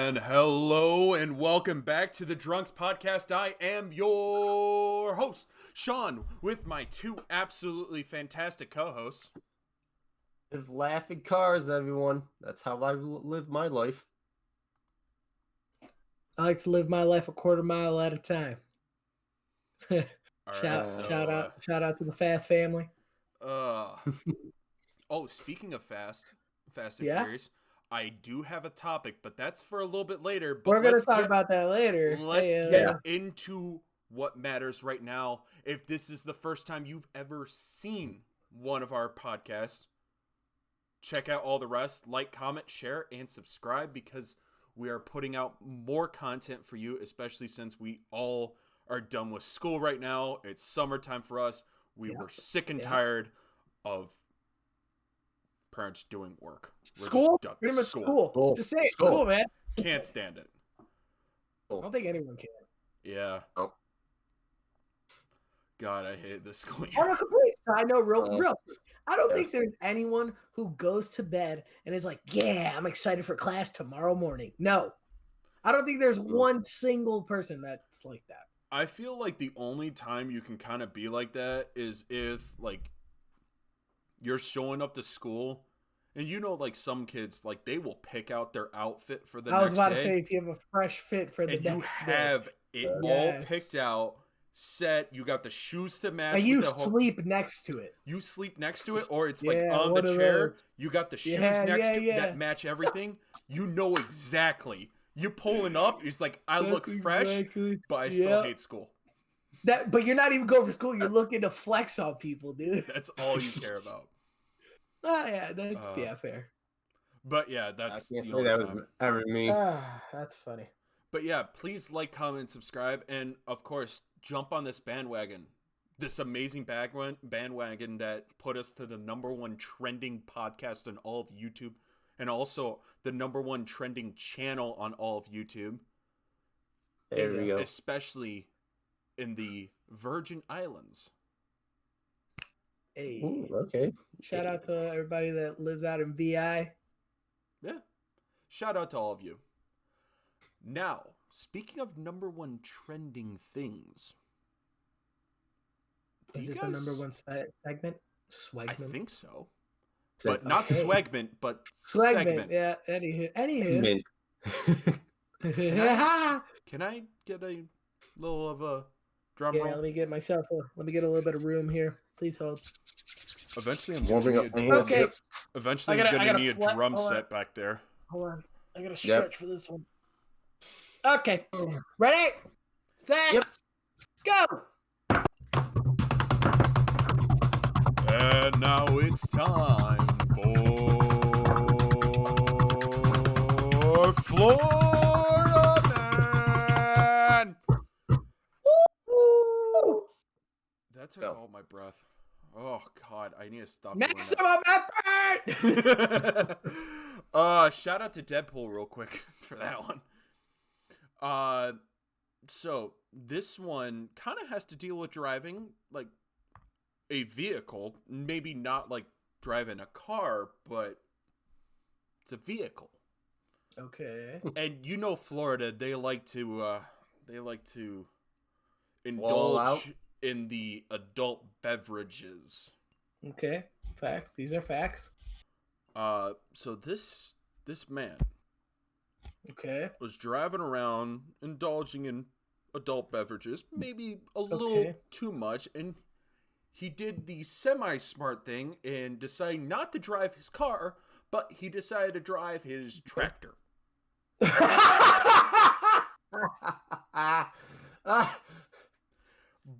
And hello and welcome back to the Drunks podcast. I am your host, Sean, with my two absolutely fantastic co-hosts. Live laughing cars, everyone. That's how I live my life. I like to live my life a quarter mile at a time. Shout out to the Fast family. Speaking of Fast and Furious, I do have a topic, but that's for a little bit later. But we're gonna talk about that later. Let's get into what matters right now. If this is the first time you've ever seen one of our podcasts, check out all the rest. Like, comment, share, and subscribe because we are putting out more content for you, especially since we all are done with school right now. It's summertime for us. We were sick and tired of parents doing work. School? Pretty much school. Just say it. School, man. Can't stand it. I don't think anyone can. Yeah. Oh. God, I hate this school year. On a complete side note, real. I don't think there's anyone who goes to bed and is like, yeah, I'm excited for class tomorrow morning. No. I don't think there's one single person that's like that. I feel like the only time you can kind of be like that is if, like, you're showing up to school and like some kids, like, they will pick out their outfit for the next day. I was about to say, if you have a fresh fit for the next day. And you have it all picked out, set, you got the shoes to match. And you sleep next to it. You sleep next to it, or it's like on the chair. You got the shoes next to it that match everything. You know exactly. You're pulling up. It's like, I look fresh, but I still hate school. But you're not even going for school. You're looking to flex on people, dude. That's all you care about. Oh yeah, that's fair. But yeah, that's the only time. Ever me. That's funny. But yeah, please like, comment, subscribe, and of course, jump on this bandwagon. This amazing bandwagon that put us to the #1 trending podcast on all of YouTube, and also the #1 trending channel on all of YouTube. There we go. Especially in the Virgin Islands. Hey. Ooh, okay. Shout out to everybody that lives out in VI. Yeah. Shout out to all of you. Now, speaking of #1 trending things. Is it the #1 segment? Swagment? I think so. But not swagment, but segment. Yeah, anywho. Can I get a little of a drum roll? Let me get a little bit of room here. Please hold. Eventually, I'm warming up. Okay. Eventually, I'm gonna need a drum set back there. Hold on. I gotta stretch for this one. Okay. Ready? Set. Go. And now it's time for Florida Man. Woo! That took all my breath. Oh God, I need to stop. Maximum effort. Shout out to Deadpool real quick for that one. So this one kind of has to deal with driving like a vehicle, maybe not like driving a car, but it's a vehicle. Okay. And Florida, they like to indulge in the adult beverages. Okay. Facts. These are facts. So this man was driving around indulging in adult beverages, maybe a little too much, and he did the semi-smart thing and decided not to drive his car, but he decided to drive his tractor.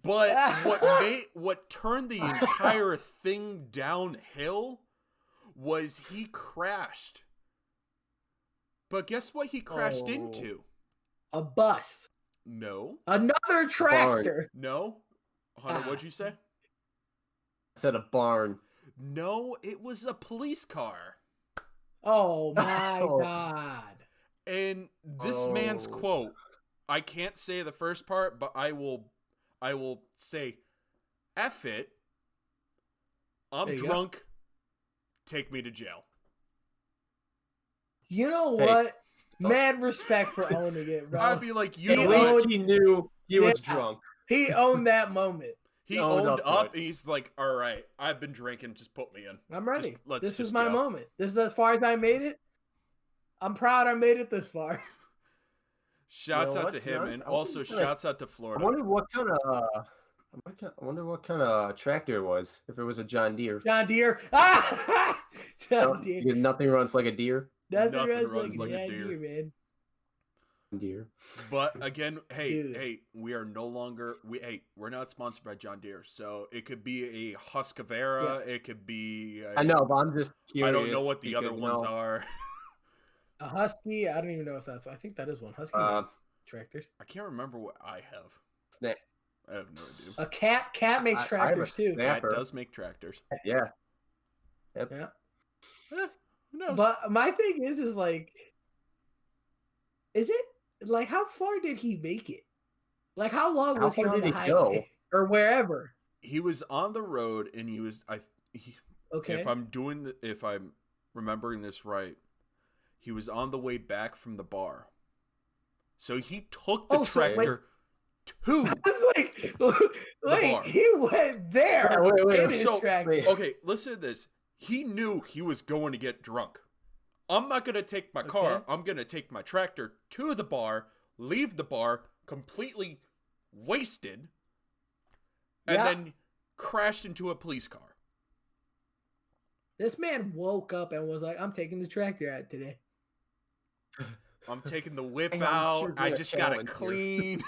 But what turned the entire thing downhill was he crashed. But guess what he crashed into? A bus. No. Another tractor. No. Hunter, what'd you say? I said a barn. No, it was a police car. Oh my God. And this man's quote, I can't say the first part, but I will say, F it. I'm drunk. Take me to jail. You know what? Mad respect for owning it, bro. I'd be like, you At know least what? he knew he was Yeah. drunk. He owned that moment. He owned owned up to up. it. He's like, all right, I've been drinking. Just put me in. I'm ready. Let's This is just my go. moment. This is as far as I made it. I'm proud I made it this far. Shouts You know out to what? him, honest, and I wonder also what kinda- shouts out to I Florida. wonder what kind of. I wonder what kind of tractor it was. If it was a John Deere. John Deere. Ah! John Deere. Because nothing runs like a deer. Nothing Nothing runs like a deer. John Deere, man. Deer. But again, Dude. hey, we are no longer we're not sponsored by John Deere, so it could be a Husqvarna, it could be. I know, but I'm just curious. I don't know what the other because, ones are. A Husky. I don't even know if that's. I think that is one. Husky tractors. I can't remember what I have. Snap. I have no idea. A cat. Cat makes I have a tractors too. snap. Cat does make tractors. Yeah. Yeah. Who knows? But my thing is like, is it like how far did he make it? Like how long How was he far on did the he go? highway or wherever? He was on the road, and he was Okay. if I'm remembering this right, he was on the way back from the bar. So he took the tractor to I was like, wait, bar. he went there. Yeah, wait, in his so tractor. okay, listen to this. He knew he was going to get drunk. I'm not gonna take my car. Okay. I'm gonna take my tractor to the bar, leave the bar completely wasted, and Yeah. then crashed into a police car. This man woke up and was like, I'm taking the tractor out today. I'm taking the whip Hang on, out. sure, I do a just gotta challenge here. clean.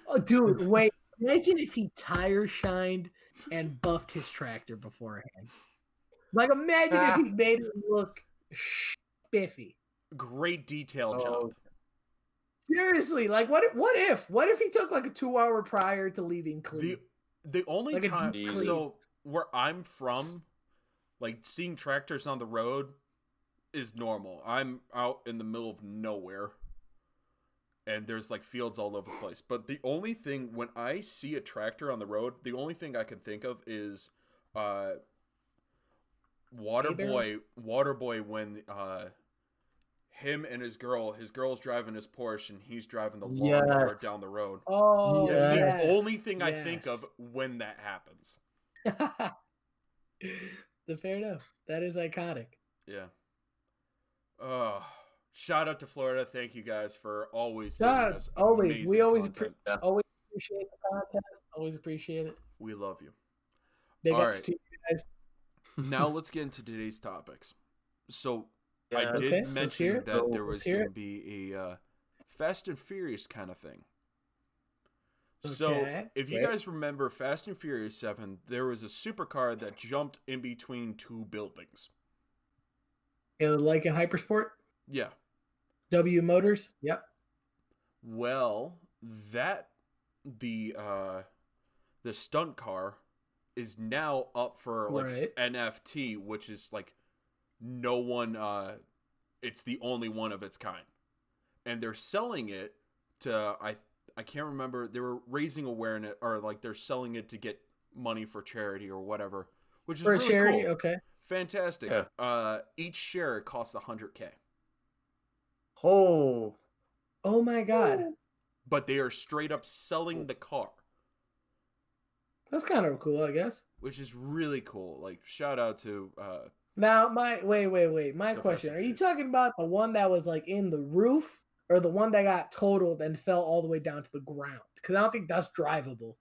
Oh, dude, wait. Imagine if he tire shined and buffed his tractor beforehand. Like, imagine if he made it look spiffy. Great detail Oh. job. Seriously, like, what if he took like a 2 hour prior to leaving clean? The only Like a time deep so where I'm from, like seeing tractors on the road is normal. I'm out in the middle of nowhere, and there's like fields all over the place. But the only thing when I see a tractor on the road, the only thing I can think of is Waterboy when him and his girl's driving his Porsche and he's driving the lawnmower Yes. down the road. Oh, It's Yes. the only thing I think Yes. of when that happens. Fair enough. That is iconic. Yeah. Shout out to Florida. Thank you guys for always Shout giving out. us Always. amazing We always content. always appreciate the content. Always appreciate it. We love you. Big All ups right. to you guys. Now let's get into today's topics. So I Yes. did Okay, let's hear mention it. that there Let's was hear going it. to be a Fast and Furious kind of thing. So Okay, if you great. guys remember Fast and Furious 7, there was a supercar that jumped in between two buildings. Yeah, like in Hypersport, Yeah. W Motors. Yep. Well, that the stunt car is now up for like Right. NFT, which is like no one it's the only one of its kind. And they're selling it to I can't remember, they were raising awareness or like they're selling it to get money for charity or whatever, which is For a really charity, cool. okay. Fantastic. Yeah. Each share costs $100K. Oh. Oh my god, But they are straight up selling the car, that's kind of cool, I guess. which is really cool. Like shout out to Now, wait. My So question: Fast and Are you Furious. talking about the one that was like in the roof, or the one that got totaled and fell all the way down to the ground? Because I don't think that's drivable.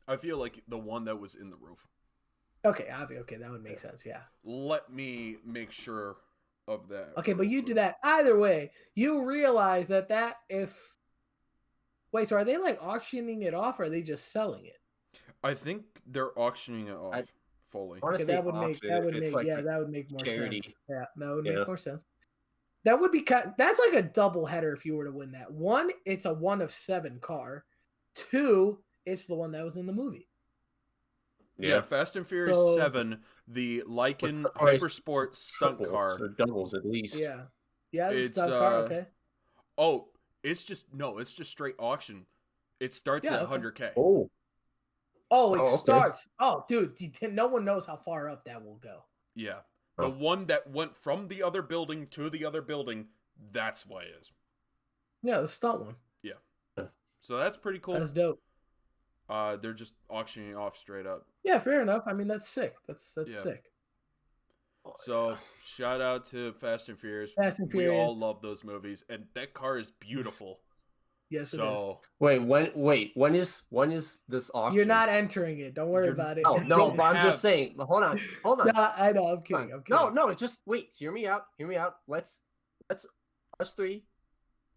I feel like the one that was in the roof. Okay, okay, that would make sense. Yeah. Let me make sure of that. Okay, but real you do quick. that either way. You realize that if wait, so are they like auctioning it off, or are they just selling it? I think they're auctioning it off fully. I wanna Okay, say that would make auction that if would it's make like yeah, a that would make more charity. sense. Yeah, that would Yeah. make more sense. That would be that's like a double header if you were to win that. One, it's a 1 of 7 car. 2, it's the one that was in the movie. Yeah, Fast and Furious So- 7, the Lycan the price Hypersport stunt Triples car. or doubles at least. Yeah. Yeah, it's It's, that car, uh, okay. Oh, it's just straight auction. It starts Yeah, at okay. 100K. Oh. Oh, it Oh, okay. starts. Oh, dude, no one knows how far up that will go. Yeah. Oh. The one that went from the other building to the other building That's why it is. Yeah, the stunt one. So that's pretty cool. That's dope. They're just auctioning it off straight up. Yeah, fair enough. I mean, that's sick. That's Yeah. sick. So shout out to Fast and Furious. Fast and We Furious. all love those movies, and that car is beautiful. Yes, it is. So Wait, when is this auction? You're not entering it. Don't worry about it. No, don't but I'm have- just saying. Hold on. No, I know. I'm kidding. I'm kidding. No, just wait. Hear me out. Let's us three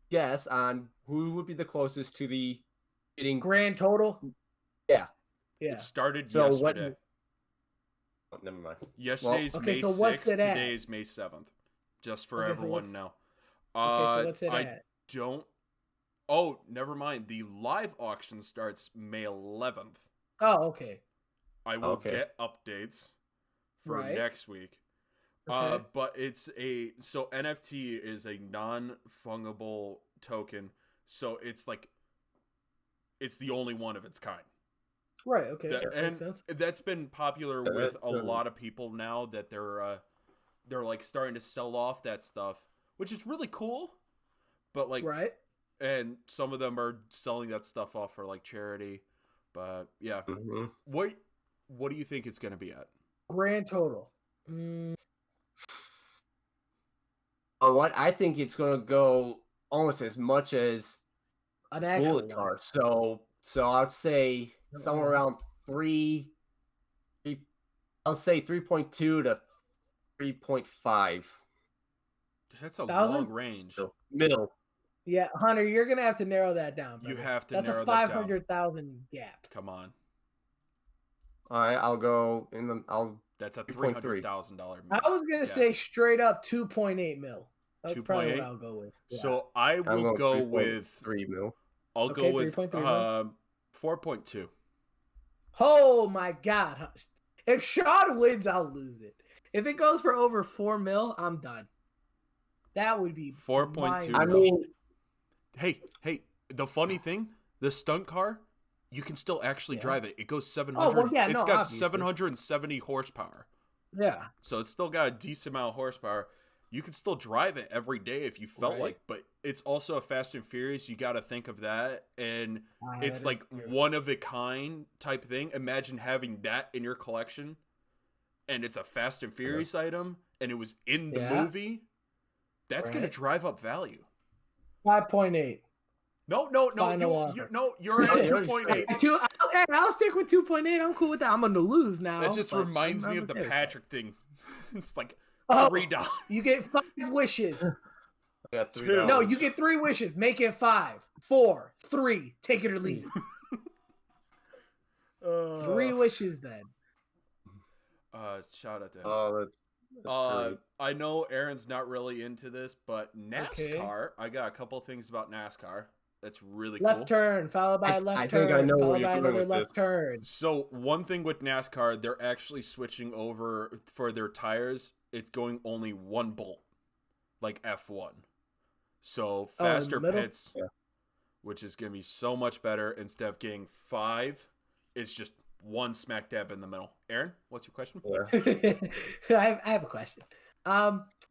guess on who would be the closest to the getting. Grand total. Yeah. Yeah. it started So yesterday. Oh, never mind. Yesterday's Okay, May so what's 6th. it at? Today's May 7th. Just for Okay, so everyone what's- now. Okay, so what's it I at? don't. Oh, never mind. The live auction starts May 11th. Oh, okay. I will Okay. get updates for Right. next week. Okay. But so NFT is a non-fungible token, so it's the only one of its kind. Right. Okay. That- Makes and sense. that's been popular Yeah, with that's a good. lot of people now that they're like starting to sell off that stuff, which is really cool. But like, Right. and some of them are selling that stuff off for like charity. But yeah, Mm-hmm. what do you think it's gonna be at? Grand total. What I think it's gonna go almost as much as An actual bullet one. car. So I'd say somewhere Uh-oh. around three. I'll say 3.2 to 3.5. That's a 1,000? long range. So middle. Yeah, Hunter, you're gonna have to narrow that down. You brother. have to That's narrow a that down. 500,000 gap. Come on, All right, I'll go in the. that's a 3.3. $300,000. I was gonna say straight up 2.8 mil. That's probably 2.8? what I'll go with. Yeah. So I I'm will going go with 3 mil. I'll Okay, go with 3.3 mil. 4.2. Oh my god! If Sean wins, I'll lose it. If it goes for over 4 mil, I'm done. That would be 4.2 I mil. mean, Hey, the funny thing, the stunt car, you can still actually Yeah. drive it. It goes 700. well, yeah, it's no, got obviously. 770 horsepower. Yeah. So it's still got a decent amount of horsepower. You can still drive it every day if you felt Right. like, but it's also a Fast and Furious. You got to think of that, and it's that like is true. one of a kind type thing. Imagine having that in your collection, and it's a Fast and Furious item, and it was in the Yeah. movie. That's gonna Right. drive up value. 5.8. No, Final offer. you're at No, 2.8. I'll stick with 2.8. I'm cool with that. I'm gonna lose now. That just but reminds I'm me of the okay with that. Patrick thing. It's like Oh, $3. you get 5 wishes. I got Two. $3. No, you get 3 wishes. Make it 5, 4, 3. Take it or leave it. 3 wishes then. Shout out to him. Oh, that's great. I know Aaron's not really into this, but NASCAR. I got a couple things about NASCAR. That's really Left cool. turn, followed by I left think I turn, know where followed you're by going another with left this. turn. So one thing with NASCAR, they're actually switching over for their tires. It's going only one bolt, like F1. So Oh, in the faster middle? pits, Yeah. which is going to be so much better. Instead of getting 5, it's just one smack dab in the middle. Aaron, what's your question? Yeah. I have a question.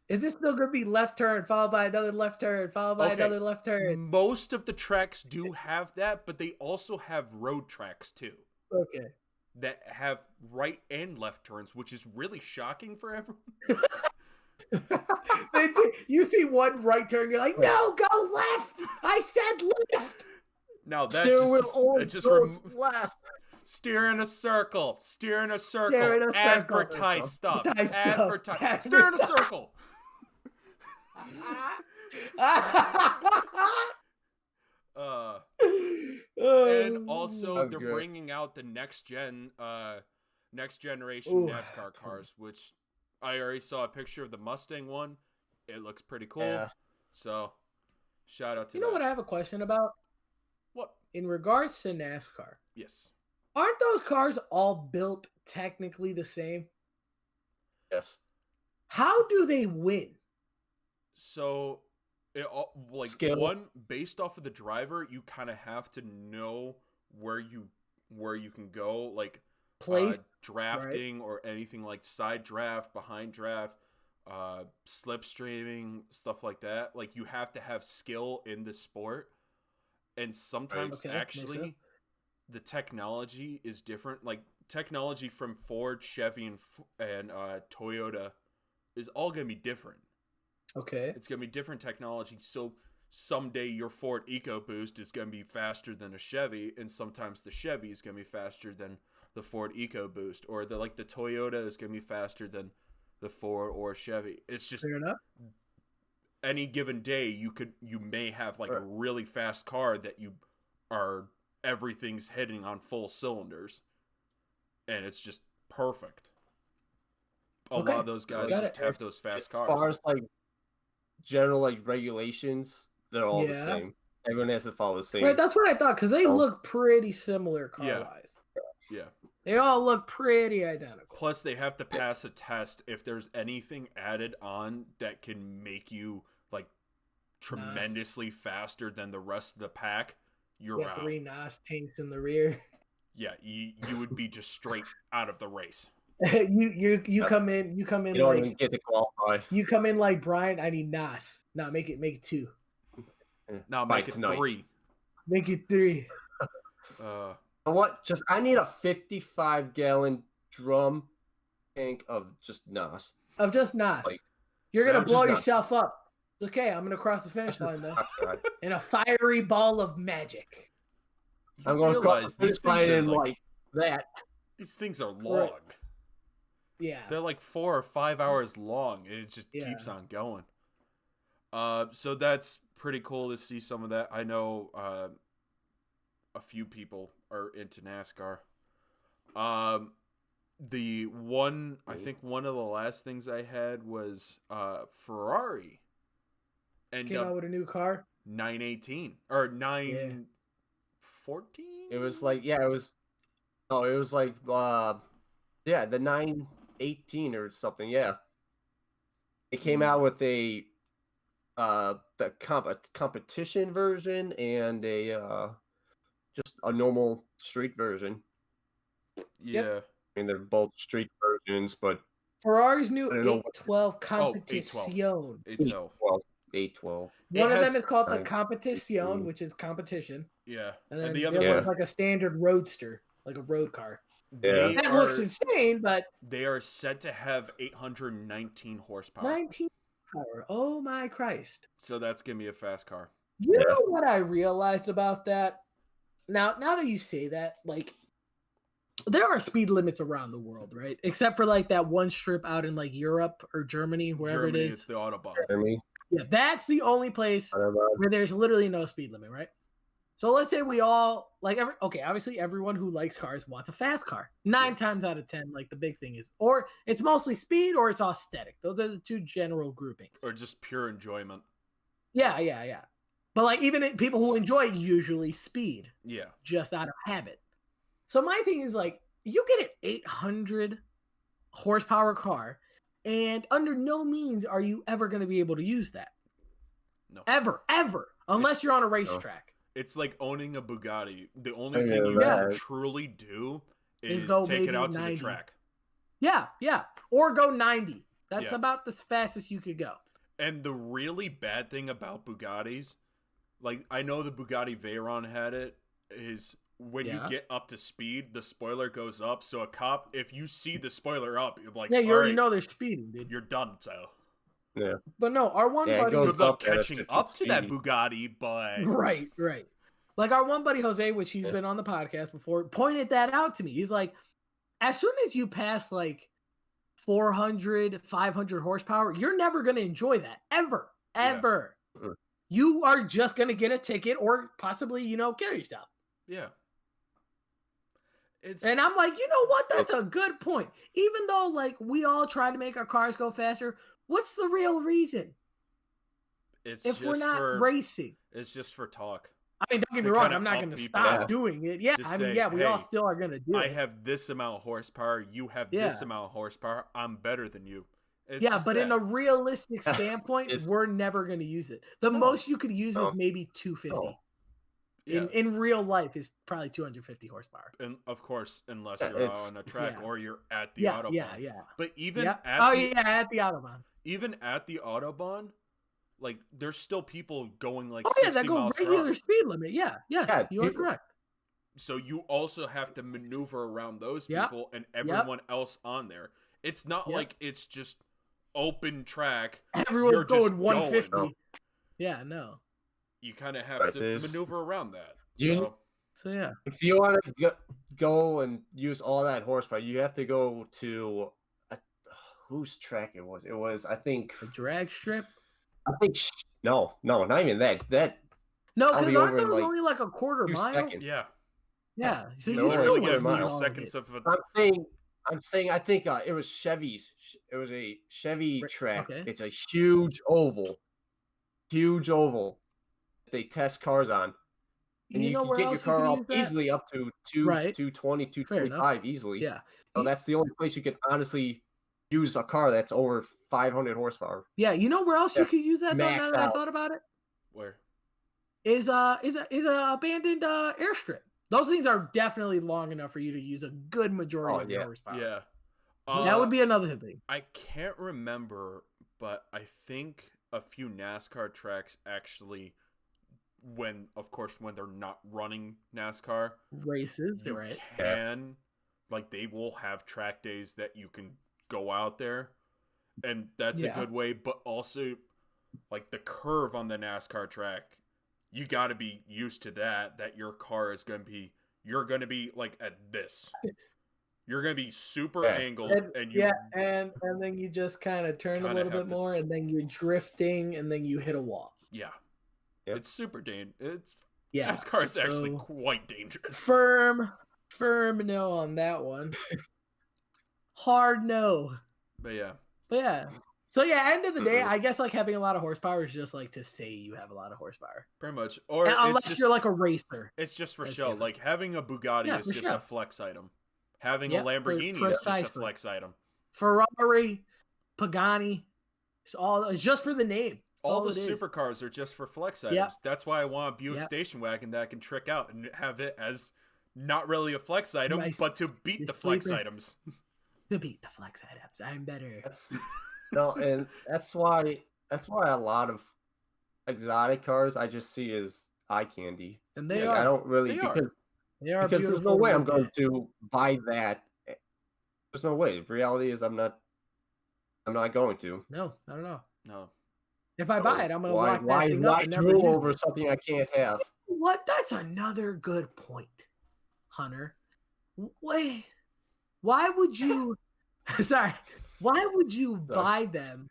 Is this still gonna be left turn, followed by another left turn, followed by Okay. another left turn? Most of the tracks do have that, but they also have road tracks too Okay. that have right and left turns, which is really shocking for everyone. You see one right turn, you're like, no, go left. I said left. Now that Steering wheel just, always it just goes left. steer in a circle, steer in a circle, Steer in a circle. advertise stuff, Advertise stuff. advertise, steer in a circle. And also That's they're good. bringing out the next generation Ooh, NASCAR cars, which I already saw a picture of the Mustang one. It looks pretty cool. Yeah. So shout out to You know that. what I have a question about? What? In regards to NASCAR, Yes. aren't those cars all built technically the same? Yes. How do they win? So it all like Skill. one based off of the driver, you kind of have to know where you can go, like Place? drafting or anything like side draft, behind draft. slipstreaming, stuff like that. Like, you have to have skill in the sport, and sometimes Okay, makes actually sense. the technology is different. Like, technology from Ford, Chevy, and Toyota is all gonna be different. Okay. It's gonna be different technology. So someday your Ford EcoBoost is gonna be faster than a Chevy, and sometimes the Chevy is gonna be faster than the Ford EcoBoost, or the Toyota is gonna be faster than the Ford or Chevy. It's just Fair enough. any given day you may have like a really fast car that everything's hitting on full cylinders, and it's just perfect. A lot of those guys Got just it. have those fast As cars. far as like general like regulations, they're all the Yeah. same. Everyone has to follow the same. Right, that's what I thought, because they Oh. look pretty similar Yeah. car-wise. Yeah. They all look pretty identical. Plus, they have to pass a test if there's anything added on that can make you like tremendously faster than the rest of the pack. You're out. 3 NOS tanks in the rear. Yeah, you would be just straight out of the race. you come in You don't even like get to qualify. you come in like Brian. I need NOS. No, make it 2. Now By make it tonight. 3. Make it 3. You know what? Just I need a 55-gallon drum tank of just NOS. Of just NOS. Like, You're gonna no, blow just NOS. yourself up. It's okay. I'm gonna cross the finish line though in a fiery ball of magic. You I'm going to realize cross the these finish things line are in like like that. these things are long. Yeah. They're like 4 or 5 hours long. It just Yeah. keeps on going. So that's pretty cool to see some of that. I know a few people are into NASCAR. The one, I think one of the last things I had was Ferrari. And Came out with a new car. 918 or 914. It was like it was like the 918 or something. Yeah, it came out with a the competition version and a just a normal street version. Yeah. Yep. I mean, they're both street versions, but Ferrari's new I don't know what- 812 Competition. 812. 812. One of has- them is called the Right. Competition, which is competition. Yeah. And then the the other other one, one's like a standard roadster, like a road car. they That are, looks insane, but they are said to have 819 horsepower. 19 power. Oh my Christ. So that's going to be a fast car. You know what I realized about that? Now that you say that, like, there are speed limits around the world, right? Except for like that one strip out in like Europe or Germany, wherever Germany, it is. it's the Autobahn. Yeah, that's the only place where there's literally no speed limit, right? So let's say we all like obviously everyone who likes cars wants a fast car. 9 times out of 10, like the big thing is, or it's mostly speed or it's aesthetic. Those are the two general groupings. Or just pure enjoyment. Yeah. But like even people who enjoy usually speed, Yeah. just out of habit. So my thing is like, you get an 800 horsepower car, and under no means are you ever going to be able to use that. No. Ever. Unless you're on a racetrack. It's like owning a Bugatti. The only thing you can truly do is go take it maybe out to 90. the track. Yeah. Or go 90. That's Yeah. about the fastest you could go. And the really bad thing about Bugattis, like I know the Bugatti Veyron had it, is when you get up to speed, the spoiler goes up. So a cop, if you see the spoiler up, you're like, you already right, know they're speeding, dude. you're done. So Yeah. But no, our one buddy. good luck up at a catching up to that speed. Bugatti, but Right. Like our one buddy Jose, which he's been on the podcast before, pointed that out to me. He's like, as soon as you pass like 400, 500 horsepower, you're never going to enjoy that ever. Mhm. You are just going to get a ticket or possibly, kill yourself. yeah. And I'm like, you know what? That's a good point. Even though like we all try to make our cars go faster, what's the real reason? If we're not racing. It's just for talk. I mean, don't get me To wrong. kinda I'm not up going to people stop up. doing it. Yeah, Just I mean, say, yeah, we all hey, still are going to do I it. have this amount of horsepower. You have this amount of horsepower. I'm better than you. It's Yeah, just but in that. a realistic standpoint, we're never going to use it. The most you could use is maybe 250. Yeah. In real life is probably 250 horsepower. And of course, unless you're out on a track or you're at the Autobahn. Yeah. But even Yep. at at the the Autobahn. even at the Autobahn, like there's still people going like Oh yeah, 60 that goes miles per regular hour. speed limit. Yeah, yes, Yeah, you are people- correct. So you also have to maneuver around those Yep. people and everyone else on there. It's not Yep. like it's just open track. Everyone's You're just going 150. going. Yeah, no. You kind of have Right, to there's- maneuver around that. You- So yeah, If you want to go and use all that horsepower, you have to go to whose track it was. It was, I think, the drag strip. no, not even that. No, I'll because be aren't over in, those like, only like a quarter 2 mile? seconds. Yeah. Yeah, so They're you only still like get a a wouldn't few mile. need all of seconds it. of a, I'm saying, I think it was Chevy's. It was a Chevy Right, track. okay. It's a huge oval they test cars on. And you know can where get your else car you up could use that? easily up to Right. 220, Fair enough. 225 easily. Yeah. So that's the only place you can honestly use a car that's over 500 horsepower. Yeah, you know where else Yeah, you could use that though, max now that I out. thought about it? where? Is a abandoned airstrip. Those things are definitely long enough for you to use a good majority Oh, of your yeah. horsepower. Yeah. That would be another thing. I can't remember, but I think a few NASCAR tracks actually, when they're not running NASCAR, Races, you right? can, like, they will have track days that you can go out there, and that's a Yeah. good way. But also, like, the curve on the NASCAR track, you got to be used to that your car is going to be, you're going to be like at this. You're going to be super Yeah. angled, and you and then you just kind of turn a kinda little have bit to- more, and then you're drifting, and then you hit a wall. yeah. Yep. It's super it's Yeah, NASCAR is actually so- quite dangerous. firm no on that one. Hard no. But yeah. But yeah. So yeah, end of the day, Mhm. I guess like having a lot of horsepower is just like to say you have a lot of horsepower. Pretty much. Or And it's unless just, you're like a racer. it's just for That's show. different. Like having a Bugatti Yeah, is for just show. a flex item. Having Yep, a Lamborghini is just a precisely. flex item. Ferrari, Pagani, it's just for the name. That's All the it is. supercars are just for flex items. Yep. That's why I want a Buick Yep. station wagon that I can trick out and have it as not really a flex item, Nice. but to beat You're the flex sleeping. items. To beat the flex items. I'm better. That's no, and that's why a lot of exotic cars I just see as eye candy. And they Yeah, I are. don't really They are. because They there's beautiful no to way I'm look going at. to buy that. There's no way. The reality is I'm not going to. No, I don't know. No. If I buy it, I'm gonna why lock that thing up why and never drool use over it. something I can't have? What? That's another good point, Hunter. Why would you? Sorry. Why would you buy them?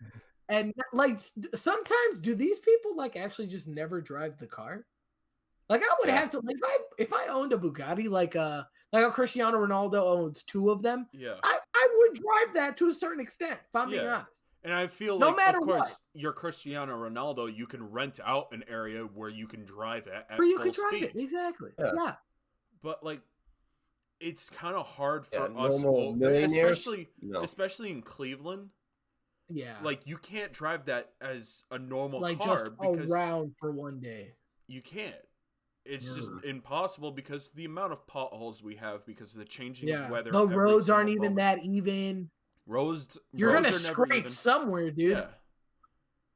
And like sometimes, do these people like actually just never drive the car? Like I would Yeah. have to like if I owned a Bugatti, like how Cristiano Ronaldo owns 2 of them, Yeah. I would drive that to a certain extent. If I'm being Yeah. honest. And I feel No like, matter of course, what. you're Cristiano Ronaldo. You can rent out an area where you can drive at Where you full can drive speed. it. Exactly. Yeah. Yeah. But like, it's kind of hard for Yeah, us, normal millionaires, no. especially in Cleveland. Yeah. Like, you can't drive that as a normal like car just because around for one day. you can't. It's just impossible because the amount of potholes we have because of the changing Yeah. of weather. The every roads aren't single even moment. that even. Roads. You're roads gonna are never scrape even. somewhere, dude. Yeah.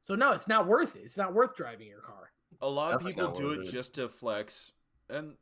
So no, it's not worth it. It's not worth driving your car. A lot of Definitely people not do worth it it. just to flex, and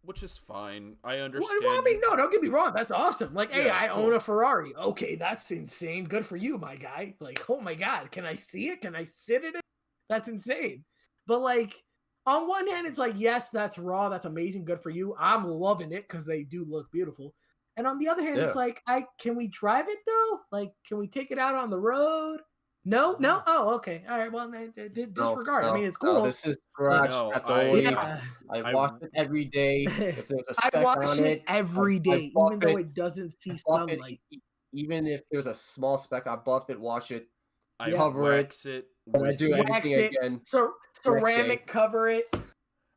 which is fine. I Well, understand. I mean, no, don't get me wrong. That's awesome. Like, hey, Yeah, I cool. own a Ferrari. Okay, that's insane. Good for you, my guy. Like, oh my God, can I see it? Can I sit in it? That's insane. But like, on one hand, it's like, yes, that's raw. That's amazing. Good for you. I'm loving it because they do look beautiful. And on the other hand, it's Yeah. like, can we drive it though? Like, can we take it out on the road? No. Oh, okay. All right. Well, then, disregard. I mean, it's cool. This is garage No, kept I- only. Yeah. I watch it every day. If there's a I speck watch on it it, every I day, buff even though it. it doesn't see I buff it. sunlight. Even if there's a small speck, I buff it, wash it, I cover it, wax it. and I with- do Wax everything it. again. So ceramic cover it.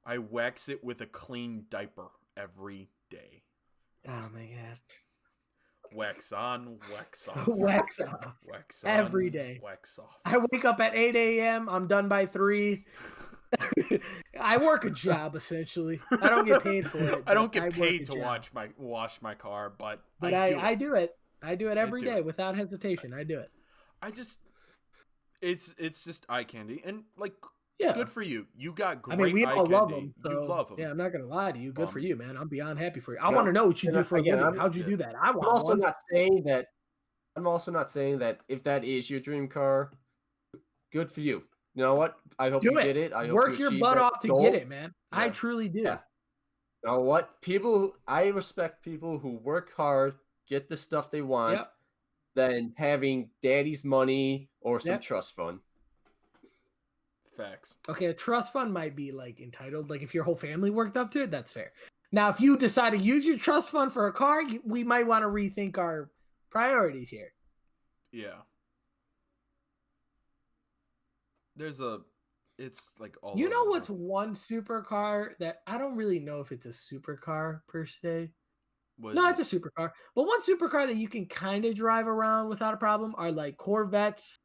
I wax it with a clean diaper every day. Oh my God. Wax on, wax off. Wax off. Wax on, Every day. Wax off. I wake up at 8 a.m. I'm done by 3. I work a job essentially. I don't get paid for it. I don't but get work paid a to job. wash my car, but But I do. I do it. I do it every do day it. without hesitation. I do it. I just It's just eye candy, and like, Yeah. good for you. You got great. I mean, we eye all love candy. them. So, You love them. Yeah, I'm not gonna lie to you. Good for you, man. I'm beyond happy for you. I No, want to know what you and do for a again, living. How'd you do that? I I'm want also one. not saying that. I'm also not saying that if that is your dream car, good for you. You know what? I hope Do you it. get it. I hope Work you your achieve butt that off to goal. get it, man. I Yeah. truly do. Yeah. You know what? I respect people who work hard, get the stuff they want, Yep. than having daddy's money or some Yep. trust fund. Facts. Okay, a trust fund might be like entitled. Like if your whole family worked up to it, that's fair. Now, if you decide to use your trust fund for a car, we might want to rethink our priorities here. Yeah. It's like all. You over know the what's board. one supercar that I don't really know if it's a supercar per se. Was No, it? it's a supercar. But one supercar that you can kind of drive around without a problem are like Corvettes,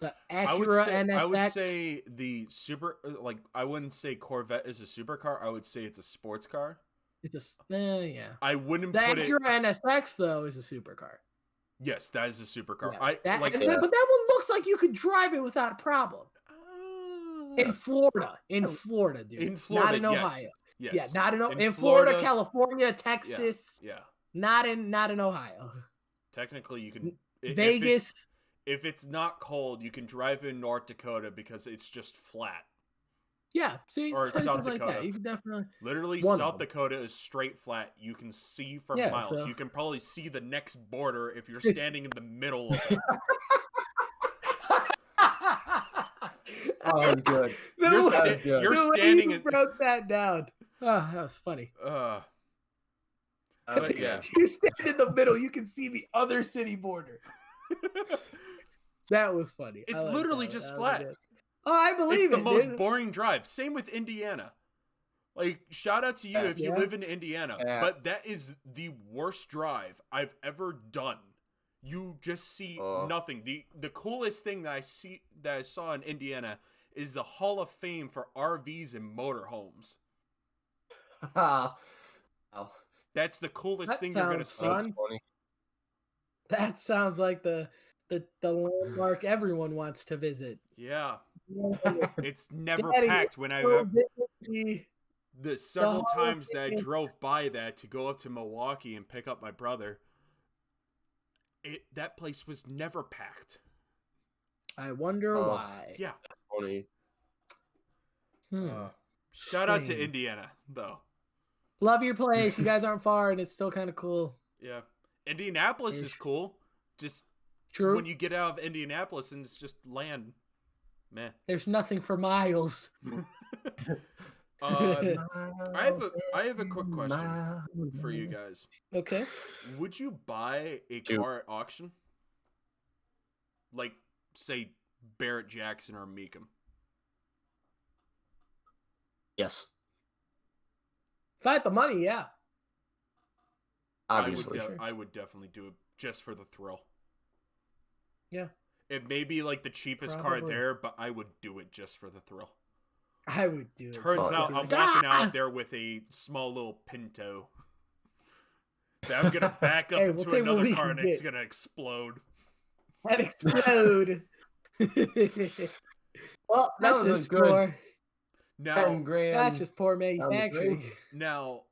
the Acura NSX. I would say the super. Like, I wouldn't say Corvette is a supercar. I would say it's a sports car. It's yeah. I wouldn't The put it. Acura NSX though is a supercar. Yes, that is a supercar. Yeah, I like. but that one looks like you could drive it without a problem. In Florida, dude. In Florida, not in yes. Ohio. Yes. Yeah, not in In Florida, Florida, California, Texas. Yeah. Not in Ohio. Technically, you can. Vegas. If it's not cold, you can drive in North Dakota because it's just flat. Yeah, see, Or places South like Dakota. that. You can definitely. Literally, One of South them. Dakota is straight flat. You can see for Yeah, miles. so- You can probably see the next border if you're standing in the middle of it. Oh, that was good. You're The way standing you in. broke that down. Oh, that was funny. But yeah. You stand in the middle, you can see the other city border. That was funny. It's I like literally that. just That was flat. good. Oh, I believe It's the most dude. boring drive. Same with Indiana. Like, shout out to you if you Yeah. live in Indiana. Yeah. But that is the worst drive I've ever done. You just see nothing. The coolest thing that I saw in Indiana is the Hall of Fame for RVs and motorhomes. Wow. That's the coolest That thing you're gonna sounds see. fun. That's funny. That sounds like the landmark everyone wants to visit. Yeah. Yeah. It's never Daddy, packed when I go visit the several Hall of times that I Fame. drove by that to go up to Milwaukee and pick up my brother. That place was never packed. I wonder Oh. why. Yeah. Funny. Shout out to Strange. Indiana, though. Love your place. You guys aren't far, and it's still kind of cool. Yeah. Indianapolis is cool. Just True. when you get out of Indianapolis and it's just land. Meh. There's nothing for miles. I have a quick question for you guys. Okay. Would you buy a car at auction? Like, say, Barrett Jackson or Meekum? Yes. If I had the money, yeah. Obviously. I would definitely do it just for the thrill. Yeah. It may be like the cheapest car Probably. there, but I would do it just for the thrill. I would do it. Turns Oh, out yeah. I'm walking out there with a small little Pinto that I'm gonna back up Hey, we'll into take what another we car can and it's get. gonna explode. That explode. Well, that That's was just good. poor. 10 Now, grand. That's just poor manufacturing. now,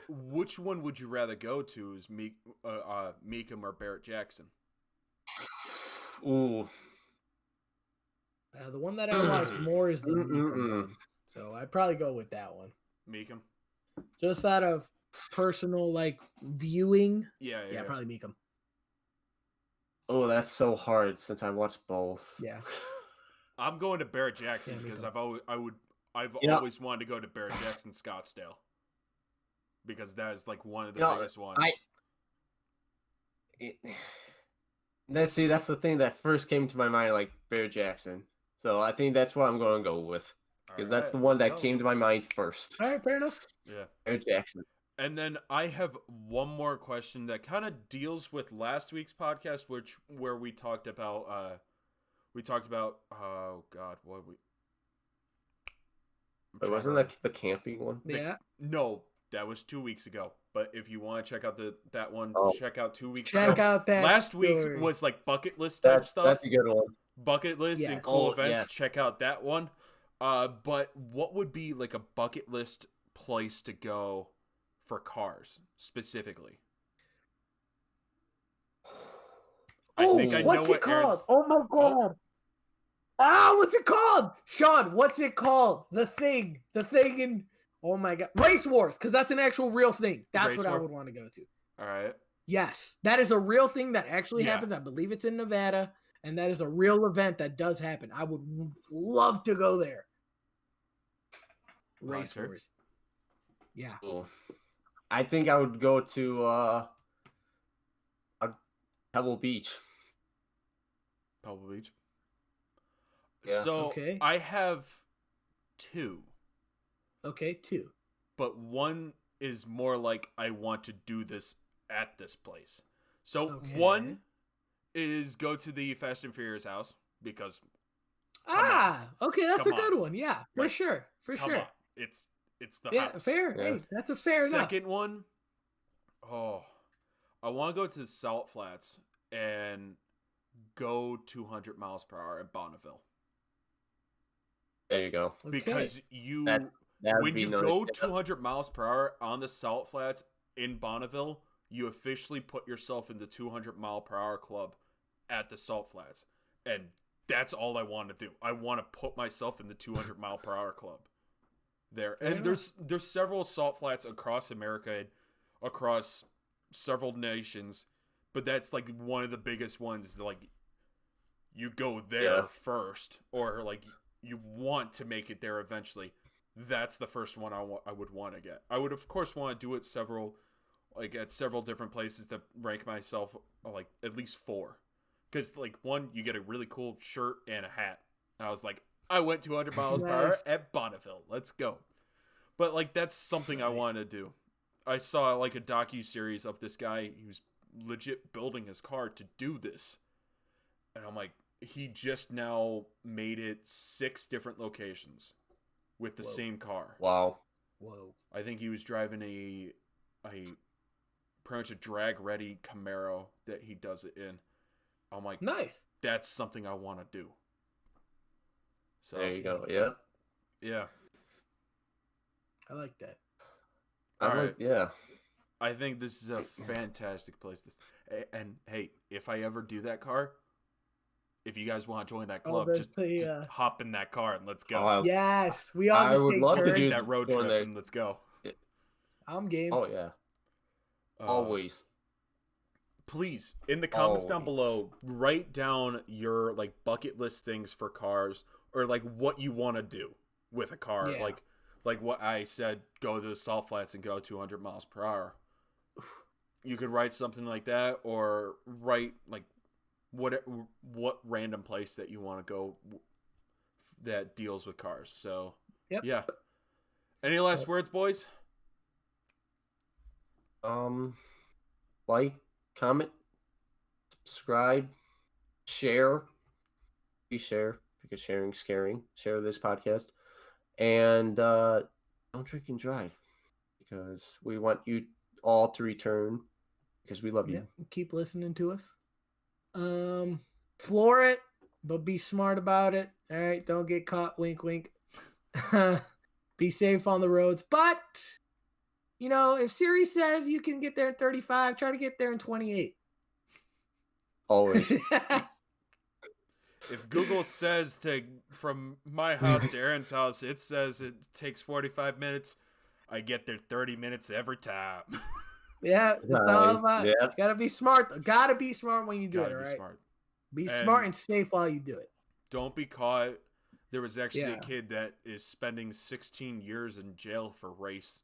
which one would you rather go to? Is Meekum or Barrett Jackson? Ooh. The one that I watch more is the Meekum one. So I'd probably go with that one. Meekum? Just out of personal viewing. Yeah. Yeah, probably Meekum. Oh, that's so hard since I watched both. Yeah. I'm going to Barrett Jackson Yeah, because Meekum. I've Yeah. always wanted to go to Barrett Jackson Scottsdale because that is like one of the You know, biggest ones. That's the thing that first came to my mind, like Bear Jackson. So I think that's what I'm going to go with because that's the one that came to my mind first. All right, fair enough. Yeah. Bear Jackson. And then I have one more question that kind of deals with last week's podcast, where we talked about oh god, what we Wait, wasn't that the camping one? Yeah. No, that was 2 weeks ago. But if you want to check out that one, check out 2 weeks Check ago. out that Last week story. was like bucket list type stuff. That's a good one. bucket list and Yes. cool Oh, events. yes. Check out that one. But what would be like a bucket list place to go for cars specifically? I think I know what's it what called? Aaron's. Oh my god. Ah, what's it called? Sean, what's it called? The thing in, oh my god, Race Wars, because that's an actual real thing. That's Race what I War? would want to go to. All right. Yes, that is a real thing that actually Yeah. happens. I believe it's in Nevada, and that is a real event that does happen. I would love to go there. Race Hunter? Wars. Yeah. Cool. I think I would go to Pebble Beach. Pebble Beach. Yeah. So Okay. I have two, Okay, 2. but one is more like I want to do this at this place. So Okay. one is go to the Fast and Furious house because Okay, that's Come a good on. one. Yeah, for Like, sure. For come sure. on, it's the Yeah, house. fair. Yeah. Hey, that's a fair enough. Second one, I want to go to the Salt Flats and go 200 miles per hour at Bonneville There you go. Okay. because you That would when be you nice. go Yeah. 200 miles per hour on the Salt Flats in Bonneville, you officially put yourself in the 200 mile per hour club at the Salt Flats, and that's all I want to do. I want to put myself in the 200 mile per hour club there. Fair And there's several Salt Flats across America and across several nations, but that's like one of the biggest ones. Like you go there Yeah. first, or like you want to make it there eventually. That's the first one I would want to get. I would of course want to do it at several different places to rank myself like at least 4, because like one you get a really cool shirt and a hat. And I was like, I went 200 miles per hour Nice. at Bonneville. Let's go. But like that's something I Nice. want to do. I saw like a docu-series of this guy who's legit building his car to do this. And I'm like, he just now made it 6 different locations with the Whoa. same car. Wow. Whoa. I think he was driving a pretty much a drag ready Camaro that he does it in. I'm like, Nice. that's something I want to do. So There you go. Yeah. yeah. I like that. All right. Yeah. I think this is a fantastic place. And hey, if I ever do that car, if you guys want to join that club, that's just the, hop in that car and let's go. Oh, Yes, we all I just would take love to Let's turns. take do that road doing trip that. and let's go. I'm game. Oh yeah. Always. Please, in the comments down Always. below, write down your like bucket list things for cars, or like what you want to do with a car. Yeah. Like what I said, go to the Salt Flats and go 200 miles per hour. You could write something like that, or write like what random place that you want to go that deals with cars. So Yep. yeah. Any last words, boys? Like, comment, subscribe, share. We share because sharing's caring. Share this podcast, and don't drink and drive because we want you all to return because we love you. Yeah, keep listening to us. Floor it, but be smart about it. All right, don't get caught. Wink, wink. Be safe on the roads. But you know, if Siri says you can get there in 35, try to get there in 28. Always. If Google says from my house to Aaron's house, it says it takes 45 minutes. I get there 30 minutes every time. Yeah, it's all about. Yeah. Gotta be smart. Though. Gotta be smart when you do Gotta it. All be right. smart. Be And- smart and safe while you do it. Don't be caught. There was actually a Yeah. kid that is spending 16 years in jail for racing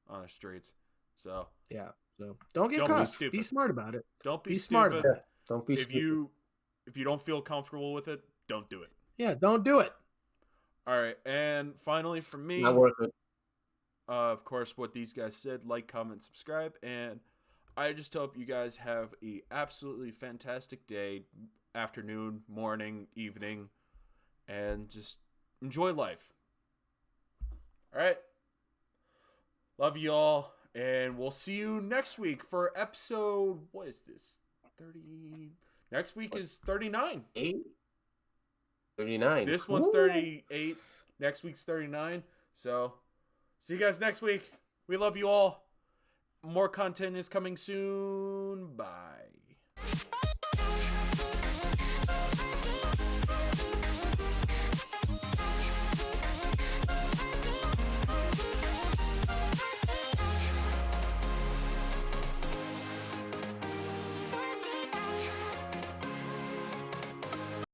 on the streets. So Yeah. So don't get Don't be caught. stupid. Be smart about it. don't be, Be smart stupid. about Yeah. Don't be If stupid. you don't feel comfortable with it, don't do it. Yeah. Don't do it. All right, and finally for me, Not worth it. of course, what these guys said, like, comment, subscribe, and I just hope you guys have a absolutely fantastic day, afternoon, morning, evening, and just enjoy life. All right. Love you all, and we'll see you next week for episode, what is this, 30, Next week is 39. 39. This one's 38. Next week's 39. So, see you guys next week. We love you all. More content is coming soon. Bye.